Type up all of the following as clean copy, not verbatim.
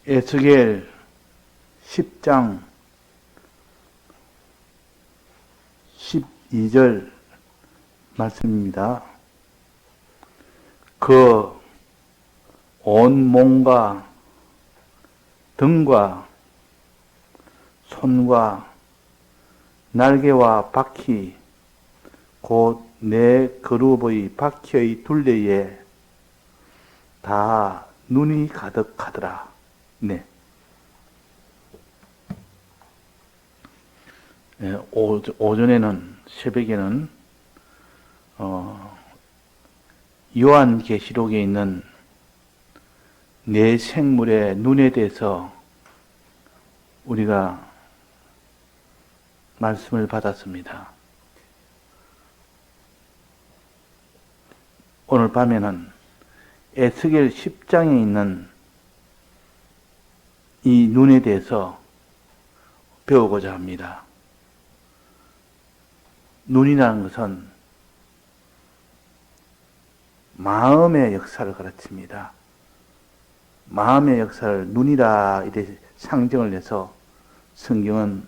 에스겔 10장 12절 말씀입니다. 그 온 몸과 등과 손과 날개와 바퀴 곧 네 그룹의 바퀴의 둘레에 다 눈이 가득하더라. 네. 오전에는 새벽에는 요한계시록에 있는 네 생물의 눈에 대해서 우리가 말씀을 받았습니다. 오늘 밤에는 에스겔 10장에 있는 이 눈에 대해서 배우고자 합니다. 눈이라는 것은 마음의 역사를 가르칩니다. 마음의 역사를 눈이라 이렇게 상정을 해서 성경은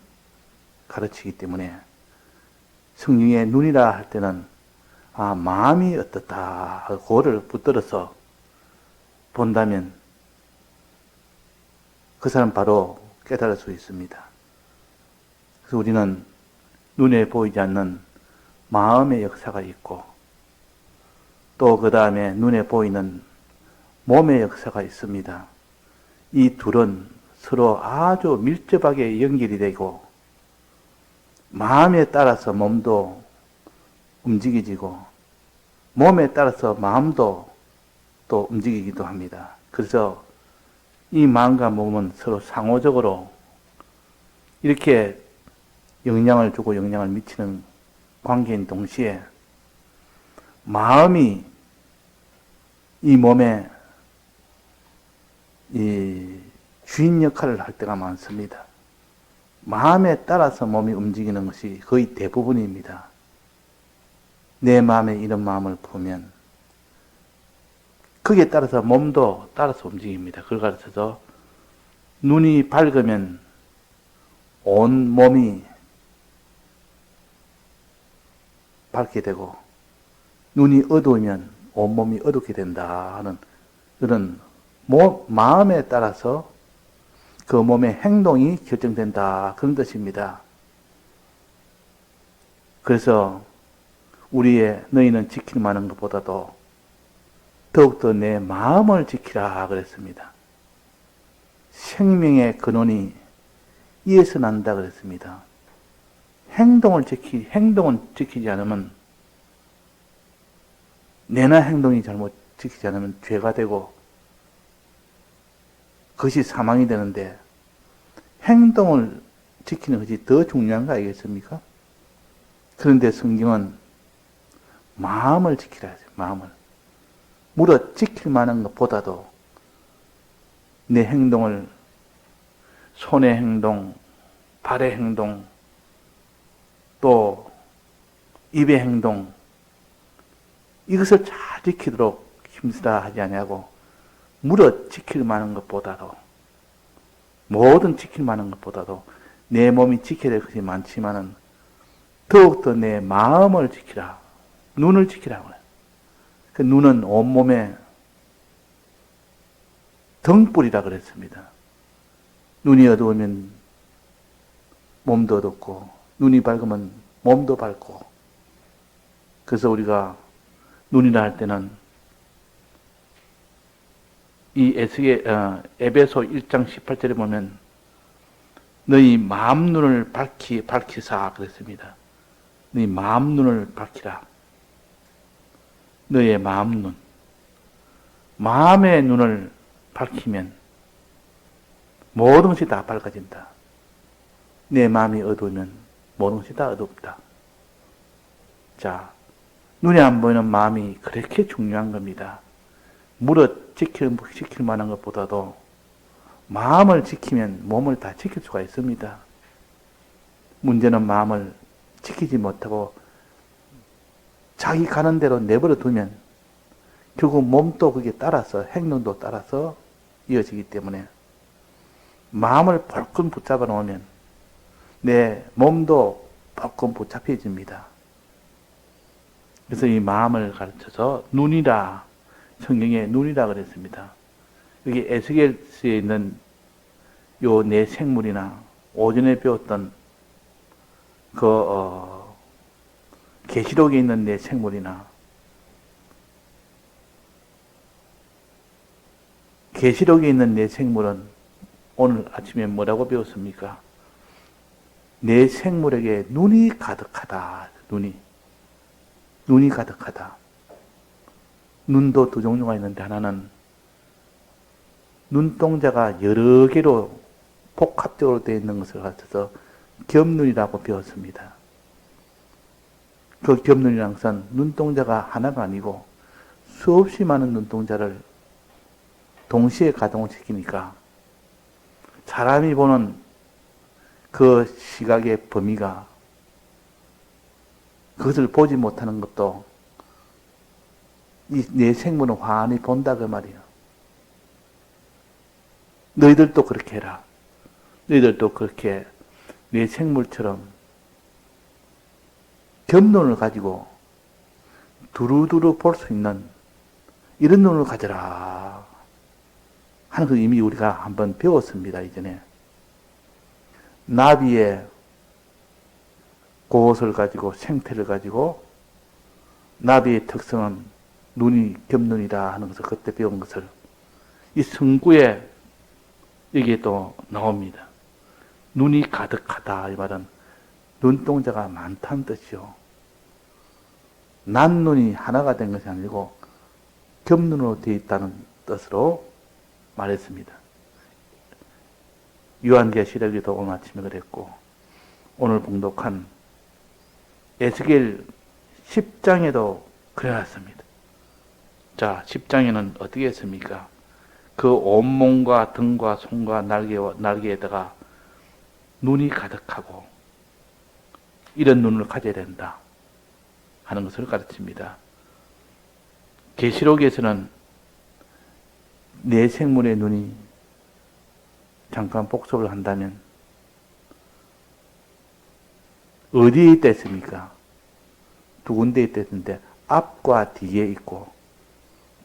가르치기 때문에 성경에 눈이라 할 때는 마음이 어떻다 하고 그거를 붙들어서 본다면 그 사람 바로 깨달을 수 있습니다. 그래서 우리는 눈에 보이지 않는 마음의 역사가 있고 또 그 다음에 눈에 보이는 몸의 역사가 있습니다. 이 둘은 서로 아주 밀접하게 연결이 되고 마음에 따라서 몸도 움직이지고 몸에 따라서 마음도 또 움직이기도 합니다. 그래서 이 마음과 몸은 서로 상호적으로 이렇게 영향을 주고 영향을 미치는 관계인 동시에 마음이 이 몸에 이 주인 역할을 할 때가 많습니다. 마음에 따라서 몸이 움직이는 것이 거의 대부분입니다. 내 마음에 이런 마음을 품으면 거기에 따라서 몸도 따라서 움직입니다. 그걸 가르쳐서 눈이 밝으면 온 몸이 밝게 되고 눈이 어두우면 온몸이 어둡게 된다 하는 그런 마음에 따라서 그 몸의 행동이 결정된다 그런 뜻입니다. 그래서 너희는 지킬 만한 것보다도 더욱더 내 마음을 지키라 그랬습니다. 생명의 근원이 이에서 난다 그랬습니다. 행동을 지키지 않으면 내나 행동이 잘못 지키지 않으면 죄가 되고 그것이 사망이 되는데 행동을 지키는 것이 더 중요한 거 아니겠습니까? 그런데 성경은 마음을 지키라 하죠. 마음을. 무릇 지킬 만한 것보다도 내 행동을 손의 행동, 발의 행동, 또 입의 행동 이것을 잘 지키도록 힘쓰라 하지 아니하고 무릇 지킬 만한 것보다도 모든 지킬 만한 것보다도 내 몸이 지켜야 될 것이 많지만은 더욱더 내 마음을 지키라. 눈을 지키라. 그 눈은 온몸의 등불이라 그랬습니다. 눈이 어두우면 몸도 어둡고 눈이 밝으면 몸도 밝고 그래서 우리가 눈이라 할 때는 이 에베소 1장 18절에 보면 너희 마음 눈을 밝히사 그랬습니다. 너희 마음 눈을 밝히라. 너의 마음 눈. 마음의 눈을 밝히면 모든 것이 다 밝아진다. 내 마음이 어두우면 모든 것이 다 어둡다. 자, 눈에 안 보이는 마음이 그렇게 중요한 겁니다. 무릇 지킬 만한 것보다도 마음을 지키면 몸을 다 지킬 수가 있습니다. 문제는 마음을 지키지 못하고 자기 가는 대로 내버려 두면 결국 몸도 그게 따라서 행동도 따라서 이어지기 때문에 마음을 벌컥 붙잡아 놓으면 내 몸도 벌컥 복잡해집니다. 그래서 이 마음을 가르쳐서 눈이라, 성경에 눈이라 그랬습니다. 여기 에스겔서에 있는 요 내 생물이나 오전에 배웠던 계시록에 있는 내 생물이나 계시록에 있는 내 생물은 오늘 아침에 뭐라고 배웠습니까? 내 생물에게 눈이 가득하다. 눈이 가득하다. 눈도 두 종류가 있는데 하나는 눈동자가 여러 개로 복합적으로 되어 있는 것을 가르쳐서 겹눈이라고 배웠습니다. 그 겹눈이라는 것은 눈동자가 하나가 아니고 수없이 많은 눈동자를 동시에 가동을 시키니까 사람이 보는 그 시각의 범위가 그것을 보지 못하는 것도 내 생물은 환히 본다 그 말이야. 너희들도 그렇게 해라. 너희들도 그렇게 내 생물처럼 겹눈을 가지고 두루두루 볼 수 있는 이런 눈을 가져라 하는 거 이미 우리가 한번 배웠습니다. 이전에 나비의 그것을 가지고 생태를 가지고 나비의 특성은 눈이 겹눈이다 하는 것을 그때 배운 것을 이 성구에 여기에 또 나옵니다. 눈이 가득하다 이 말은 눈동자가 많다는 뜻이요. 난눈이 하나가 된 것이 아니고 겹눈으로 되어 있다는 뜻으로 말했습니다. 요한계시록에도 오늘 아침에 그랬고 오늘 봉독한 에스겔 10장에도 그래놨습니다. 자, 10장에는 어떻게 했습니까? 그 온몸과 등과 손과 날개에다가 눈이 가득하고 이런 눈을 가져야 된다 하는 것을 가르칩니다. 계시록에서는 내 생물의 눈이 잠깐 복습을 한다면 어디에 있다 했습니까? 두 군데에 있다 했는데 앞과 뒤에 있고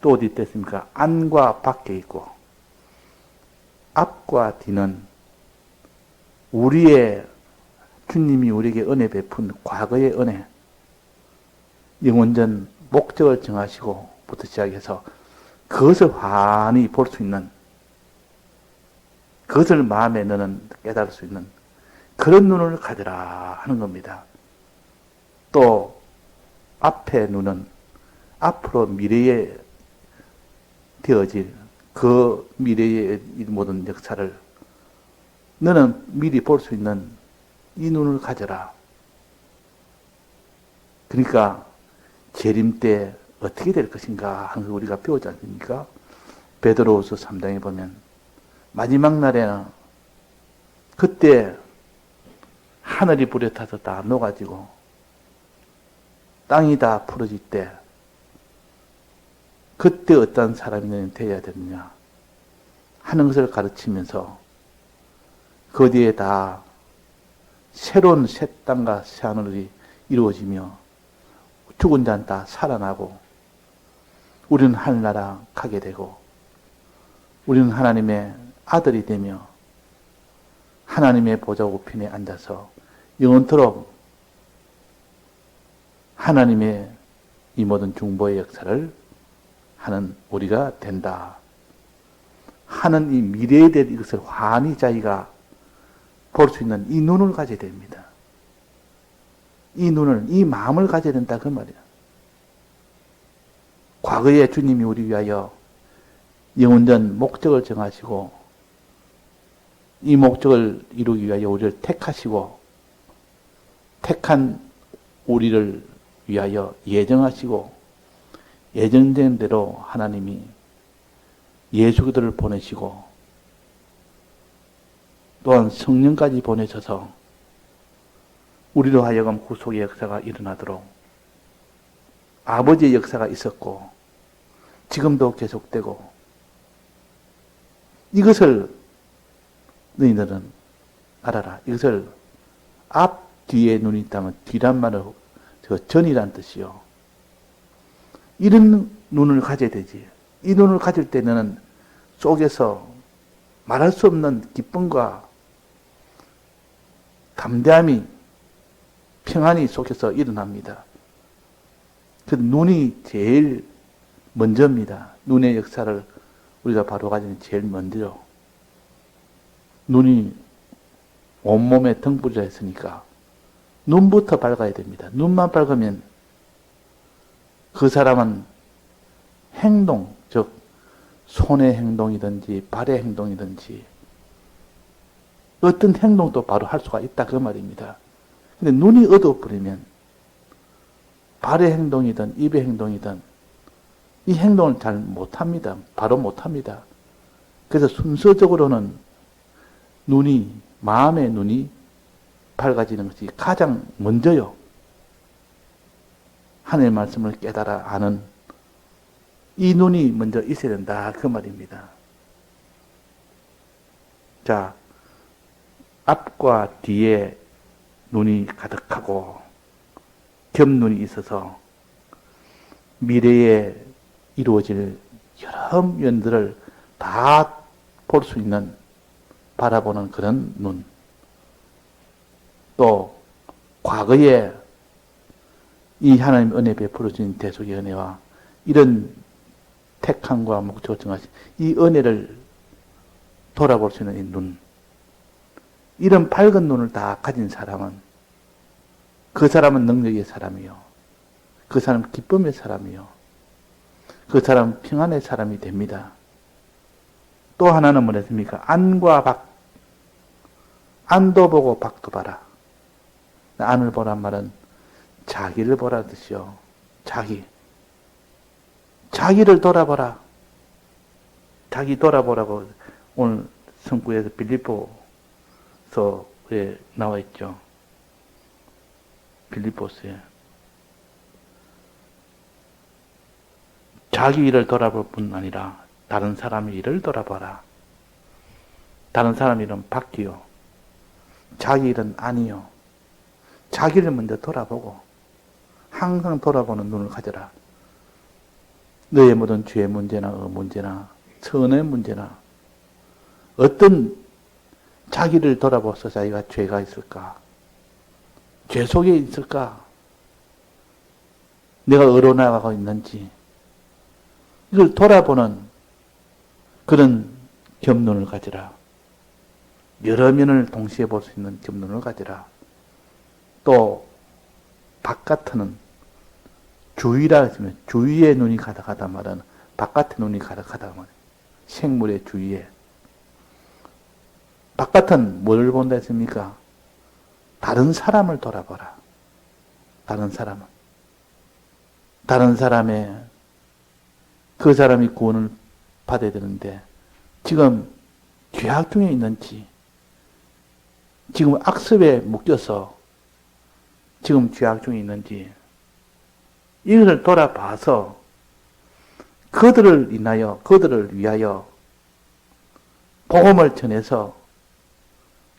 또 어디 있다 했습니까? 안과 밖에 있고 앞과 뒤는 우리의 주님이 우리에게 은혜 베푼 과거의 은혜 영원전 목적을 정하시고부터 시작해서 그것을 환히 볼 수 있는 그것을 마음에 너는 깨달을 수 있는 그런 눈을 가져라 하는 겁니다. 또 앞의 눈은 앞으로 미래에 되어질 그 미래의 모든 역사를 너는 미리 볼 수 있는 이 눈을 가져라. 그러니까 재림 때 어떻게 될 것인가 하는 걸 우리가 배우지 않습니까? 베드로후서 3장에 보면 마지막 날에는 그때 하늘이 불에 타서 다 녹아지고 땅이 다 풀어질 때 그때 어떤 사람이 되어야 되느냐 하는 것을 가르치면서 그 뒤에 다 새로운 새 땅과 새 하늘이 이루어지며 죽은 자는 다 살아나고 우리는 하늘나라 가게 되고 우리는 하나님의 아들이 되며 하나님의 보좌 우편에 앉아서 영원토록 하나님의 이 모든 중보의 역사를 하는 우리가 된다 하는 이 미래에 대한 이것을 환히 자기가 볼 수 있는 이 눈을 가져야 됩니다. 이 눈을, 이 마음을 가져야 된다 그 말이야. 과거에 주님이 우리 위하여 영원전 목적을 정하시고 이 목적을 이루기 위하여 우리를 택하시고 택한 우리를 위하여 예정하시고 예정된 대로 하나님이 예수 그리스도를 보내시고 또한 성령까지 보내셔서 우리로 하여금 구속의 역사가 일어나도록 아버지의 역사가 있었고 지금도 계속되고 이것을 너희들은 알아라. 이것을 앞, 뒤에 눈이 있다면 뒤란 말은 전이란 뜻이요. 이런 눈을 가져야 되지. 이 눈을 가질 때는 속에서 말할 수 없는 기쁨과 담대함이, 평안이 속에서 일어납니다. 그 눈이 제일 먼저입니다. 눈의 역사를 우리가 바로 가지는 제일 먼저. 눈이 온몸에 등불이라 했으니까 눈부터 밝아야 됩니다. 눈만 밝으면 그 사람은 행동, 즉 손의 행동이든지 발의 행동이든지 어떤 행동도 바로 할 수가 있다 그 말입니다. 근데 눈이 어두워버리면 발의 행동이든 입의 행동이든 이 행동을 잘 못합니다. 바로 못합니다. 그래서 순서적으로는 마음의 눈이 밝아지는 것이 가장 먼저요. 하나님의 말씀을 깨달아 아는 이 눈이 먼저 있어야 된다 그 말입니다. 자, 앞과 뒤에 눈이 가득하고 겹눈이 있어서 미래에 이루어질 여러 면들을 다 볼 수 있는, 바라보는 그런 눈. 또 과거에 이 하나님 은혜 베풀어 주신 대속의 은혜와 이런 택함과 목적을 정하신 이 은혜를 돌아볼 수 있는 이 눈. 이런 밝은 눈을 다 가진 사람은 그 사람은 능력의 사람이요. 그 사람은 기쁨의 사람이요. 그 사람은 평안의 사람이 됩니다. 또 하나는 뭐랬습니까? 안과 박. 안도 보고 박도 봐라. 안을 보란 말은 자기를 보라 뜻이요. 자기를 돌아보라. 자기 돌아보라고 오늘 성구에서 빌립보서에 나와 있죠. 빌립보서에. 자기 일을 돌아볼 뿐 아니라 다른 사람의 일을 돌아봐라. 다른 사람 일은 바뀌요. 자기 일은 아니요. 자기를 먼저 돌아보고 항상 돌아보는 눈을 가져라. 너의 모든 죄의 문제나 문제나 선의 문제나 어떤 자기를 돌아보서 자기가 죄가 있을까? 죄 속에 있을까? 내가 어디로 나가고 있는지 이걸 돌아보는 그런 겹눈을 가지라. 여러 면을 동시에 볼 수 있는 겹눈을 가지라. 또 바깥은 주위라 했으면 주위에 눈이 가득하다 말은 바깥에 눈이 가득하다 말은 생물의 주위에. 바깥은 뭘 본다 했습니까? 다른 사람을 돌아보라. 다른 사람의 그 사람이 구원을 받아야 되는데 지금 죄악 중에 있는지, 지금 악습에 묶여서 지금 죄악 중에 있는지 이것을 돌아봐서 그들을 위하여 복음을 전해서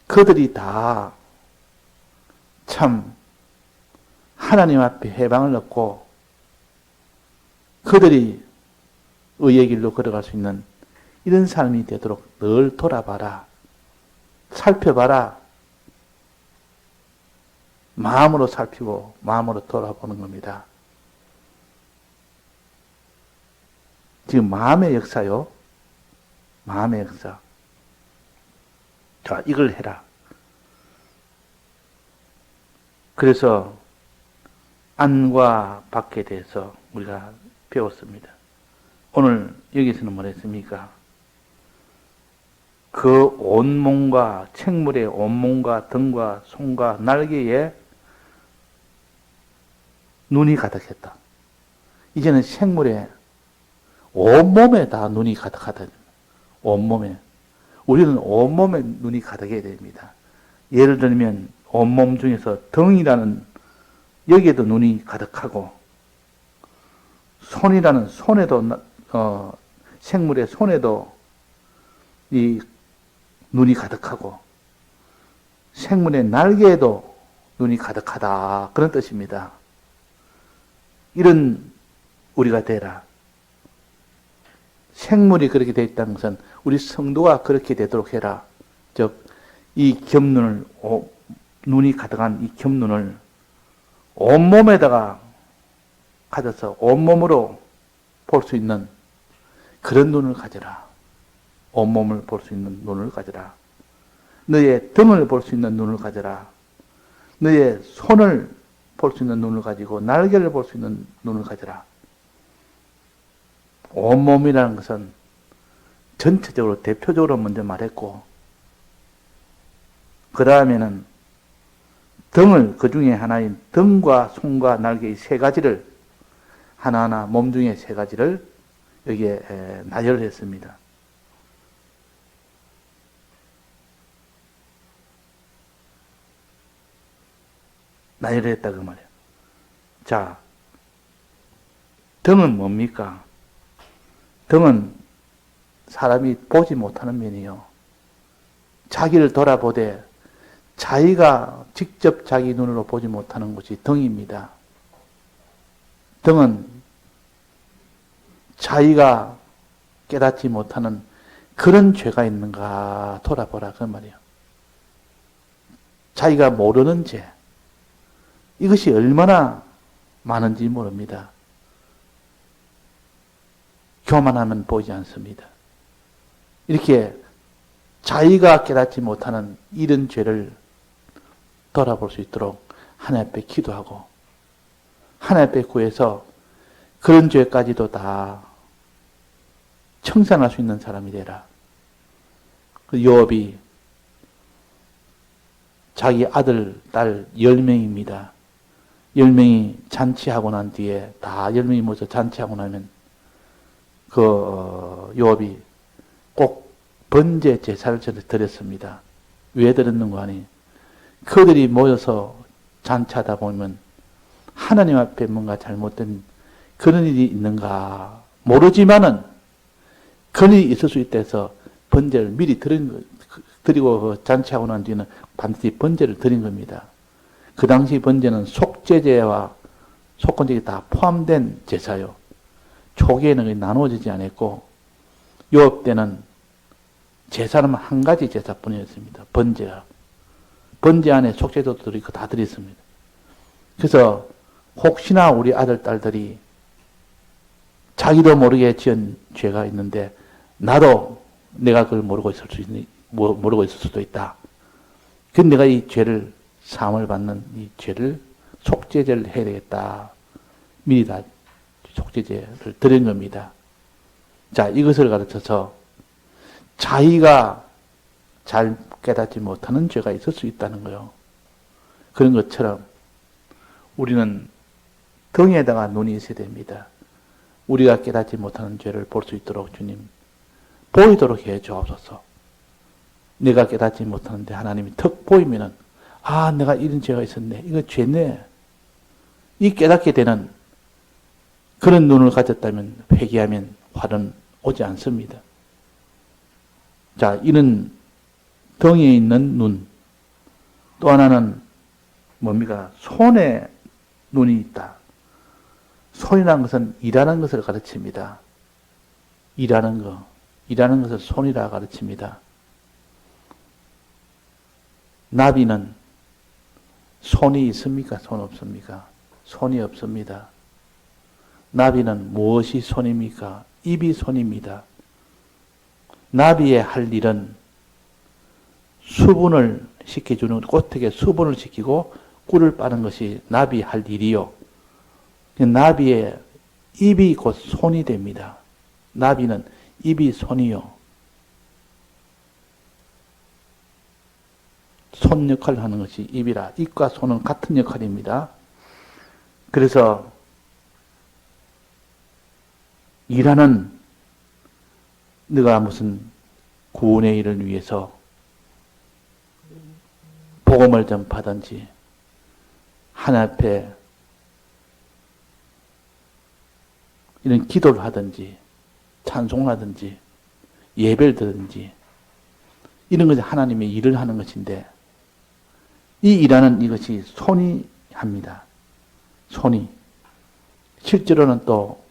그들이 다 참 하나님 앞에 해방을 얻고 그들이 의의 길로 걸어갈 수 있는 이런 삶이 되도록 늘 돌아봐라. 살펴봐라. 마음으로 살피고 마음으로 돌아보는 겁니다. 지금 마음의 역사요. 마음의 역사. 자, 이걸 해라. 그래서 안과 밖에 대해서 우리가 배웠습니다. 오늘 여기서는 뭐랬습니까? 그 온몸과 책물의 온몸과 등과 손과 날개에 눈이 가득했다. 이제는 생물의 온몸에 다 눈이 가득하다. 온몸에. 우리는 온몸에 눈이 가득해야 됩니다. 예를 들면 온몸 중에서 등이라는 여기에도 눈이 가득하고 손이라는 손에도 생물의 손에도 이 눈이 가득하고 생물의 날개에도 눈이 가득하다. 그런 뜻입니다. 이런 우리가 되라. 생물이 그렇게 되어 있다는 것은 우리 성도가 그렇게 되도록 해라. 즉, 이 겸눈을, 눈이 가득한 이 겸눈을 온몸에다가 가져서 온몸으로 볼 수 있는 그런 눈을 가져라. 온몸을 볼 수 있는 눈을 가져라. 너의 등을 볼 수 있는 눈을 가져라. 너의 손을 볼 수 있는 눈을 가지고 날개를 볼 수 있는 눈을 가져라. 온몸이라는 것은 전체적으로 대표적으로 먼저 말했고, 그 다음에는 등을, 그 중에 하나인 등과 손과 날개 이 세 가지를 하나하나 몸 중에 세 가지를 여기에 나열을 했습니다. 나열을 했다 그 말이에요. 자, 등은 뭡니까? 등은 사람이 보지 못하는 면이요. 자기를 돌아보되 자기가 직접 자기 눈으로 보지 못하는 것이 등입니다. 등은 자기가 깨닫지 못하는 그런 죄가 있는가 돌아보라 그 말이에요. 자기가 모르는 죄, 이것이 얼마나 많은지 모릅니다. 교만하면 보이지 않습니다. 이렇게 자기가 깨닫지 못하는 이런 죄를 돌아볼 수 있도록 하나님 앞에 기도하고 하나님 앞에 구해서 그런 죄까지도 다 청산할 수 있는 사람이 되라. 요업이 자기 아들, 딸 10명입니다. 10명이 잔치하고 난 뒤에 다 10명이 모여서 잔치하고 나면 요업이 꼭 번제 제사를 드렸습니다. 왜 드렸는가 하니 그들이 모여서 잔치하다 보면 하나님 앞에 뭔가 잘못된 그런 일이 있는가 모르지만은 그런 일이 있을 수 있다 해서 번제를 미리 드리고 잔치하고 난 뒤에는 반드시 번제를 드린 겁니다. 그 당시 번제는 속죄제와 속건제가 다 포함된 제사요. 초기에는 나누어지지 않았고 요업 때는 제사는 한 가지 제사뿐이었습니다. 번제가. 번제 안에 속죄도 드리고 다 드렸습니다. 그래서 혹시나 우리 아들, 딸들이 자기도 모르게 지은 죄가 있는데 나도 내가 그걸 모르고 있을 수도 있다. 그래서 내가 이 죄를 사함을 받는 이 죄를 속죄제를 해야 되겠다. 미리 다 속죄제를 드린 겁니다. 자, 이것을 가르쳐서 자기가 잘 깨닫지 못하는 죄가 있을 수 있다는 거요. 그런 것처럼 우리는 등에다가 눈이 있어야 됩니다. 우리가 깨닫지 못하는 죄를 볼 수 있도록 주님 보이도록 해 주옵소서. 내가 깨닫지 못하는데 하나님이 턱 보이면은 아, 내가 이런 죄가 있었네. 이거 죄네. 이 깨닫게 되는 그런 눈을 가졌다면 회개하면 화는 오지 않습니다. 자, 이런 등에 있는 눈. 또 하나는 뭡니까? 손에 눈이 있다. 손이라는 것은 일하는 것을 가르칩니다. 일하는 것. 일하는 것을 손이라 가르칩니다. 나비는 손이 있습니까? 손 없습니까? 손이 없습니다. 나비는 무엇이 손입니까? 입이 손입니다. 나비의 할 일은 수분을 시켜주는, 꽃에게 수분을 시키고 꿀을 빠는 것이 나비 할 일이요. 나비의 입이 곧 손이 됩니다. 나비는 입이 손이요. 손 역할을 하는 것이 입이라. 입과 손은 같은 역할입니다. 그래서 일하는 네가 무슨 구원의 일을 위해서 복음을 전파하든지 하나님 앞에 이런 기도를 하든지 찬송을 하든지 예배를 드든지 이런 것이 하나님의 일을 하는 것인데, 이 일하는 이것이 손이 합니다. 손이. 실제로는 또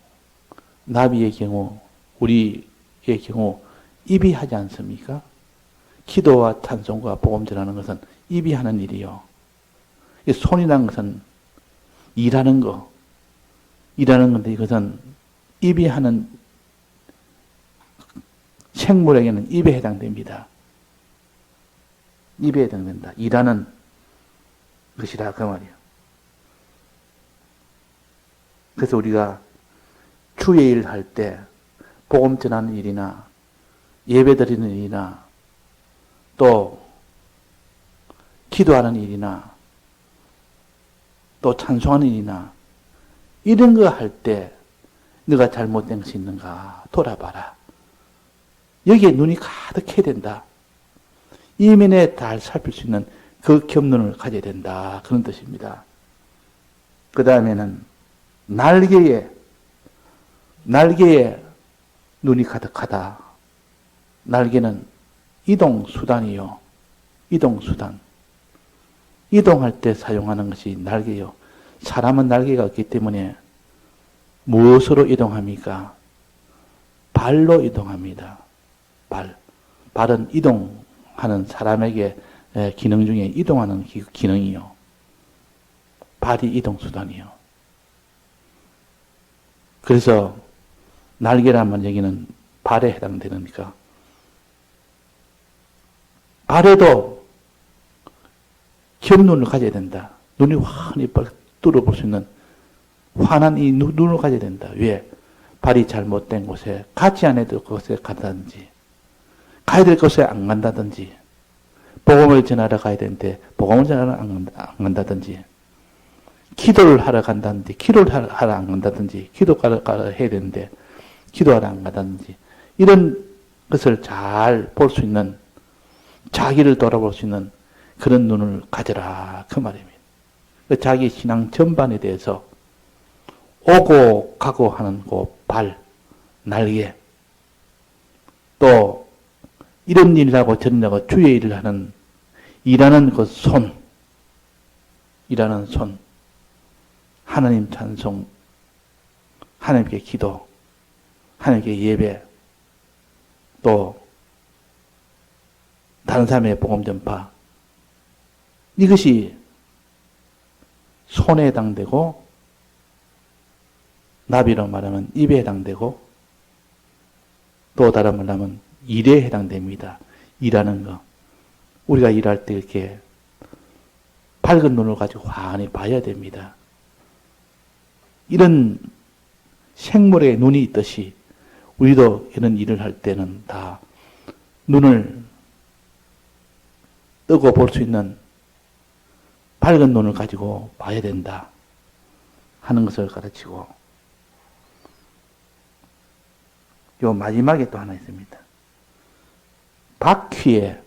나비의 경우, 우리의 경우 입이 하지 않습니까? 기도와 찬송과 복음 전하는 것은 입이 하는 일이요. 손이라는 것은 일하는 거, 일하는 건데 이것은 입이 하는, 생물에게는 입에 해당됩니다. 입에 해당된다. 일하는 것이라 그 말이에요. 그래서 우리가 주의 일을 할 때 복음 전하는 일이나 예배 드리는 일이나 또 기도하는 일이나 또 찬송하는 일이나 이런 거 할 때 네가 잘못된 것이 있는가 돌아봐라. 여기에 눈이 가득해야 된다. 이면에 잘 살필 수 있는 그 겸눈을 가져야 된다. 그런 뜻입니다. 그 다음에는 날개에 눈이 가득하다. 날개는 이동수단이요. 이동수단. 이동할 때 사용하는 것이 날개요. 사람은 날개가 없기 때문에 무엇으로 이동합니까? 발로 이동합니다. 발은 이동하는 사람에게 기능 중에 이동하는 기능이요. 발이 이동수단이요. 그래서 날개라면 여기는 발에 해당되니까 발에도 겸눈을 가져야 된다. 눈이 환히 뚫어볼 수 있는 환한 이 눈을 가져야 된다. 왜? 발이 잘못된 곳에 가지 않아야 될 곳에 간다든지 가야 될 곳에 안 간다든지 복음을 전하러 가야 되는데 복음을 전하러 안 간다든지 기도를 하러 간다든지 기도를 하러 안 간다든지 기도를 해야 되는데 기도하러 안 간다든지 이런 것을 잘 볼 수 있는 자기를 돌아볼 수 있는 그런 눈을 가져라 그 말입니다. 자기 신앙 전반에 대해서 오고 가고 하는 그 발, 날개 또 이런 일이라고 저런 일하고 주의 일을 하는 일하는 그 손, 일하는 손, 하나님 찬송, 하나님께 기도, 하나님께 예배, 또 다른 사람의 복음 전파, 이것이 손에 해당되고 나비로 말하면 입에 해당되고 또 다른 말로 하면 일에 해당됩니다. 일하는 거. 우리가 일할 때 이렇게 밝은 눈을 가지고 환히 봐야 됩니다. 이런 생물의 눈이 있듯이 우리도 이런 일을 할 때는 다 눈을 뜨고 볼 수 있는 밝은 눈을 가지고 봐야 된다 하는 것을 가르치고 요 마지막에 또 하나 있습니다. 바퀴에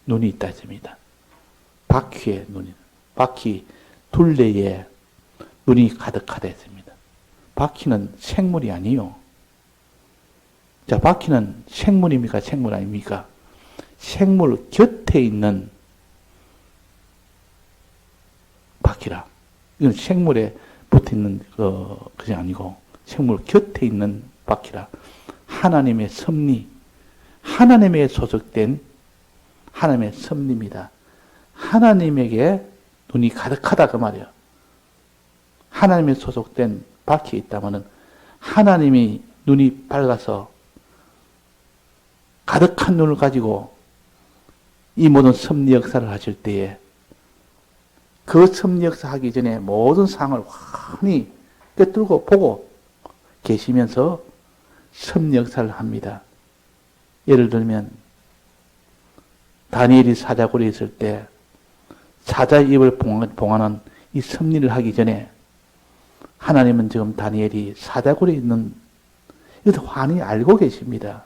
눈이 있다 했습니다. 바퀴에 눈이, 바퀴 둘레에 눈이 가득하다 했습니다. 바퀴는 생물이 아니요. 자, 바퀴는 생물입니까? 생물 아닙니까? 생물 곁에 있는 바퀴라. 이건 생물에 붙어 있는 것이 아니고 생물 곁에 있는 바퀴라. 하나님의 섭리, 하나님에 소속된 하나님의 섭리입니다. 하나님에게 눈이 가득하다 그 말이에요. 하나님에 소속된 바퀴에 있다면은 하나님이 눈이 밝아서 가득한 눈을 가지고 이 모든 섭리 역사를 하실 때에 그 섭리 역사 하기 전에 모든 상황을 환히 꿰뚫고 보고 계시면서 섭리 역사를 합니다. 예를 들면 다니엘이 사자굴에 있을 때 사자의 입을 봉하는 이 섭리를 하기 전에 하나님은 지금 다니엘이 사자굴에 있는 이것을 환히 알고 계십니다.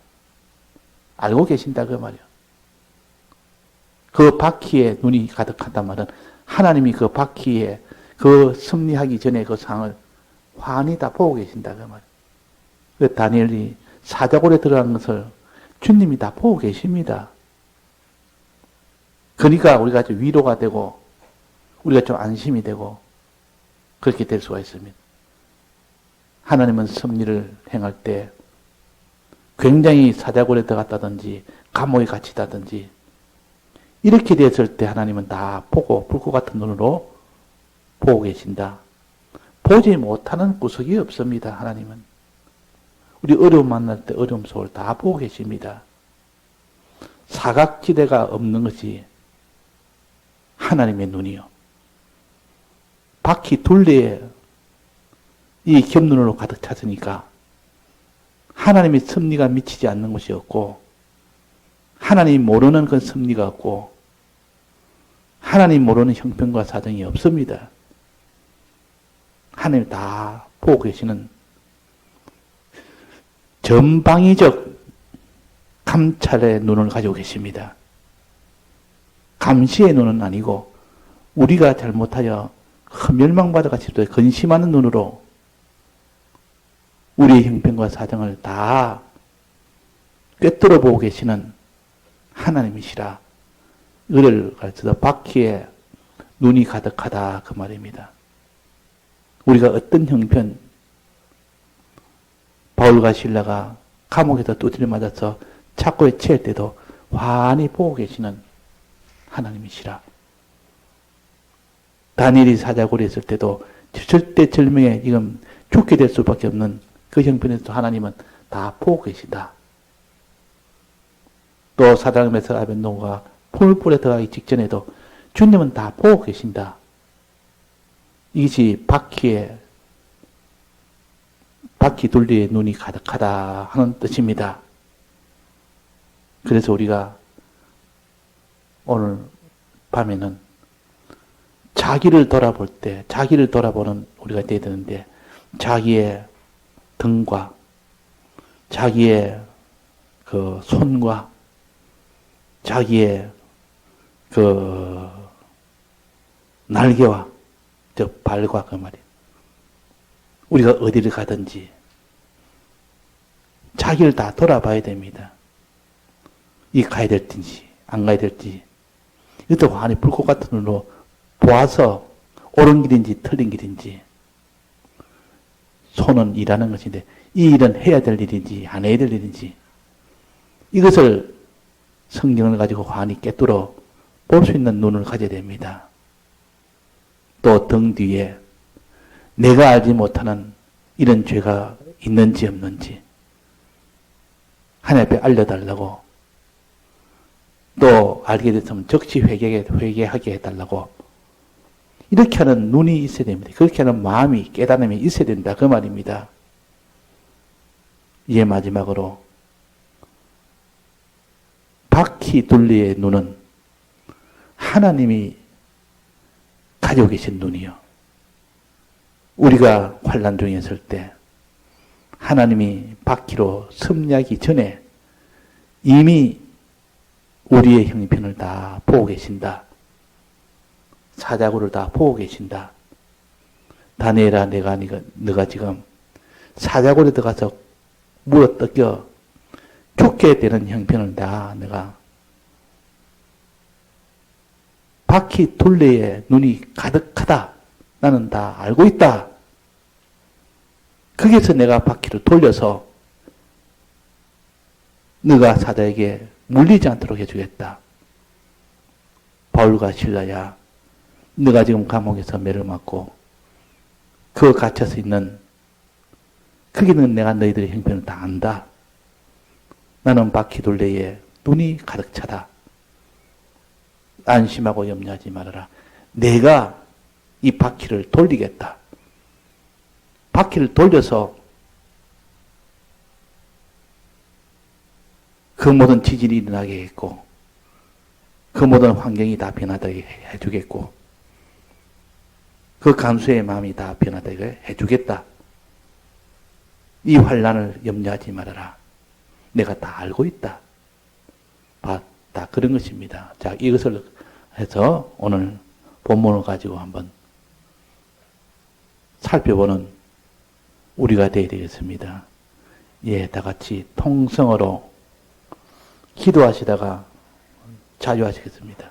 알고 계신다 그 말이에요. 그 바퀴에 눈이 가득하단 말은 하나님이 그 바퀴에 그 섭리하기 전에 그 상을 환히 다 보고 계신다 그 말이에요. 그 다니엘이 사자굴에 들어간 것을 주님이 다 보고 계십니다. 그러니까 우리가 좀 위로가 되고 우리가 좀 안심이 되고 그렇게 될 수가 있습니다. 하나님은 섭리를 행할 때 굉장히 사자굴에 들어갔다든지 감옥에 갇히다든지 이렇게 됐을 때 하나님은 다 보고 불꽃 같은 눈으로 보고 계신다. 보지 못하는 구석이 없습니다. 하나님은. 우리 어려움 만날 때 어려움 속을 다 보고 계십니다. 사각지대가 없는 것이 하나님의 눈이요. 바퀴 둘레에 이 겹눈으로 가득 찼으니까 하나님의 섭리가 미치지 않는 것이 없고 하나님 모르는 그 섭리가 없고 하나님 모르는 형편과 사정이 없습니다. 하나님 다 보고 계시는 전방위적 감찰의 눈을 가지고 계십니다. 감시의 눈은 아니고 우리가 잘못하여 멸망받아 같이 근심하는 눈으로 우리의 형편과 사정을 다 꿰뚫어 보고 계시는 하나님이시라. 이를 가르쳐서 바퀴에 눈이 가득하다 그 말입니다. 우리가 어떤 형편, 바울과 실라가 감옥에서 두드려 맞아서 착고에 채일 때도 환히 보고 계시는 하나님이시라. 다니엘이 사자굴에 있을 때도 절대 절명에 지금 죽게 될 수밖에 없는 그 형편에서 하나님은 다 보고 계시다. 또 사드락 메삭 아벳노고가 풀불에 들어가기 직전에도 주님은 다 보고 계신다. 이것이 바퀴 둘레에 눈이 가득하다 하는 뜻입니다. 그래서 우리가 오늘 밤에는 자기를 돌아볼 때, 자기를 돌아보는 우리가 돼야 되는데, 자기의 등과, 자기의 그 손과, 자기의 그 날개와, 즉 발과 그 말이에요. 우리가 어디를 가든지 자기를 다 돌아봐야 됩니다. 이 가야 될지 안 가야 될지 이것도 완전히 불꽃 같은 눈으로 보아서 옳은 길인지 틀린 길인지 손은 일하는 것인데 이 일은 해야 될 일인지 안 해야 될 일인지 이것을 성경을 가지고 환히 꿰뚫어 볼 수 있는 눈을 가져야 됩니다. 또 등 뒤에 내가 알지 못하는 이런 죄가 있는지 없는지 하나님 앞에 알려달라고 또 알게 됐으면 즉시 회개하게 해달라고 이렇게 하는 눈이 있어야 됩니다. 그렇게 하는 마음이 깨달음이 있어야 된다 그 말입니다. 이제 마지막으로 바퀴 둘레의 눈은 하나님이 가지고 계신 눈이요. 우리가 환난 중에 있을 때 하나님이 바퀴로 섭리하기 전에 이미 우리의 형편을 다 보고 계신다. 사자굴을 다 보고 계신다. 다니엘아 너가 지금 사자굴에 들어가서 물어뜯겨 죽게 되는 형편을 다 내가 바퀴 둘레에 눈이 가득하다. 나는 다 알고 있다. 거기서 내가 바퀴를 돌려서 너가 사자에게 물리지 않도록 해주겠다. 바울과 실라야, 너가 지금 감옥에서 매를 맞고 그 갇혀서 있는 거기는 내가 너희들의 형편을 다 안다. 나는 바퀴 둘레에 눈이 가득 차다. 안심하고 염려하지 말아라. 내가 이 바퀴를 돌리겠다. 바퀴를 돌려서 그 모든 지진이 일어나게 했고 그 모든 환경이 다 변하게 해주겠고 그 간수의 마음이 다 변하게 해주겠다. 이 환난을 염려하지 말아라. 내가 다 알고 있다. 다 그런 것입니다. 자, 이것을 해서 오늘 본문을 가지고 한번 살펴보는 우리가 되어야 되겠습니다. 예, 다 같이 통성어로 기도하시다가 자유하시겠습니다.